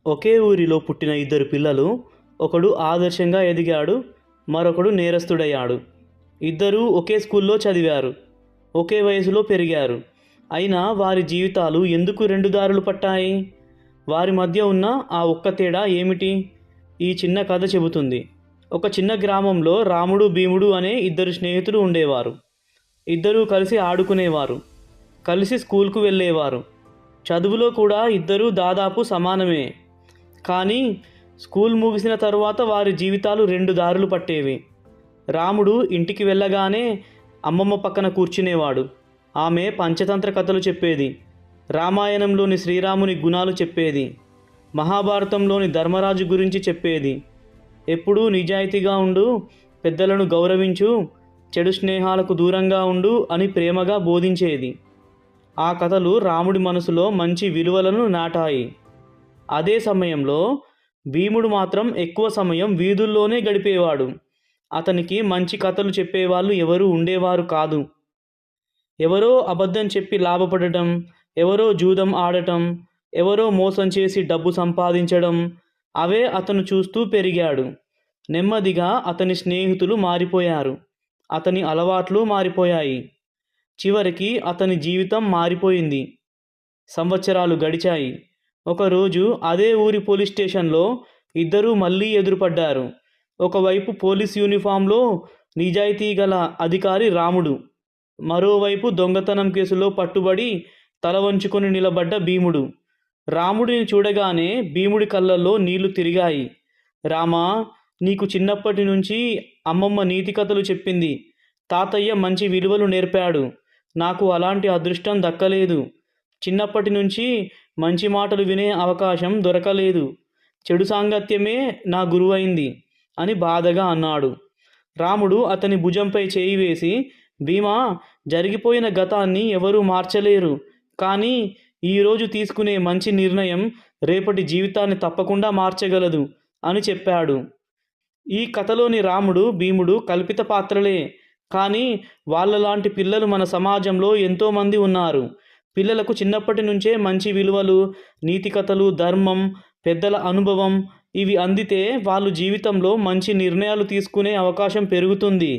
ఒకే ఊరిలో పుట్టిన ఇద్దరు పిల్లలు, ఒకడు ఆదర్శంగా ఎదిగాడు, మరొకడు నేరస్తుడయ్యాడు. ఇద్దరూ ఒకే స్కూల్లో చదివారు, ఒకే వయసులో పెరిగారు. అయినా వారి జీవితాలు ఎందుకు రెండు దారులు పట్టాయి? వారి మధ్య ఉన్న ఆ ఒక్క తేడా ఏమిటి? ఈ చిన్న కథ చెబుతుంది. ఒక చిన్న గ్రామంలో రాముడు, భీముడు అనే ఇద్దరు స్నేహితులు ఉండేవారు. ఇద్దరూ కలిసి ఆడుకునేవారు, కలిసి స్కూల్కు వెళ్ళేవారు. చదువులో కూడా ఇద్దరూ దాదాపు సమానమే. కానీ స్కూల్ ముగిసిన తరువాత వారి జీవితాలు రెండు దారులు పట్టేవి. రాముడు ఇంటికి వెళ్ళగానే అమ్మమ్మ పక్కన కూర్చునేవాడు. ఆమె పంచతంత్ర కథలు చెప్పేది, రామాయణంలోని శ్రీరాముని గుణాలు చెప్పేది, మహాభారతంలోని ధర్మరాజు గురించి చెప్పేది. ఎప్పుడూ నిజాయితీగా ఉండు, పెద్దలను గౌరవించు, చెడు స్నేహాలకు దూరంగా ఉండు అని ప్రేమగా బోధించేది. ఆ కథలు రాముడి మనసులో మంచి విలువలను నాటాయి. అదే సమయంలో భీముడు మాత్రం ఎక్కువ సమయం వీధుల్లోనే గడిపేవాడు. అతనికి మంచి కథలు చెప్పేవాళ్ళు ఎవరూ ఉండేవారు కాదు. ఎవరో అబద్ధం చెప్పి లాభపడటం, ఎవరో జూదం ఆడటం, ఎవరో మోసం చేసి డబ్బు సంపాదించడం, అవే అతను చూస్తూ పెరిగాడు. నెమ్మదిగా అతని స్నేహితులు మారిపోయారు, అతని అలవాట్లు మారిపోయాయి. చివరికి అతని జీవితం మారిపోయింది. సంవత్సరాలు గడిచాయి. ఒకరోజు అదే ఊరి పోలీస్ స్టేషన్లో ఇద్దరూ మళ్ళీ ఎదురుపడ్డారు. ఒకవైపు పోలీస్ యూనిఫామ్లో నిజాయితీ గల అధికారి రాముడు, మరోవైపు దొంగతనం కేసులో పట్టుబడి తల వంచుకొని నిలబడ్డ భీముడు. రాముడిని చూడగానే భీముడి కళ్ళల్లో నీళ్లు తిరిగాయి. రామా, నీకు చిన్నప్పటి నుంచి అమ్మమ్మ నీతి కథలు చెప్పింది, తాతయ్య మంచి విలువలు నేర్పాడు. నాకు అలాంటి అదృష్టం దక్కలేదు. చిన్నప్పటి నుంచి మంచి మాటలు వినే అవకాశం దొరకలేదు. చెడు సాంగత్యమే నా గురువైంది అని బాధగా అన్నాడు. రాముడు అతని భుజంపై చేయి వేసి, భీమా, జరిగిపోయిన గతాన్ని ఎవరూ మార్చలేరు, కానీ ఈరోజు తీసుకునే మంచి నిర్ణయం రేపటి జీవితాన్ని తప్పకుండా మార్చగలదు అని చెప్పాడు. ఈ కథలోని రాముడు, భీముడు కల్పిత పాత్రలే, కానీ వాళ్ళలాంటి పిల్లలు మన సమాజంలో ఎంతోమంది ఉన్నారు. పిల్లలకు చిన్నప్పటి నుంచే మంచి విలువలు, నీతి కథలు, ధర్మం, పెద్దల అనుభవం ఇవి అందితే వాళ్ళు జీవితంలో మంచి నిర్ణయాలు తీసుకునే అవకాశం పెరుగుతుంది.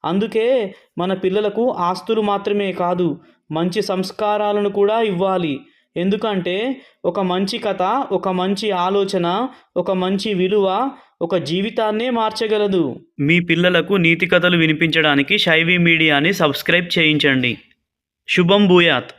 అందుకే మన పిల్లలకు ఆస్తులు మాత్రమే కాదు, మంచి సంస్కారాలను కూడా ఇవ్వాలి. ఎందుకంటే ఒక మంచి కథ, ఒక మంచి ఆలోచన, ఒక మంచి విలువ ఒక జీవితాన్నే మార్చగలదు. మీ పిల్లలకు నీతి కథలు వినిపించడానికి శైవి మీడియాని సబ్స్క్రైబ్ చేయించండి. శుభం భూయాత్.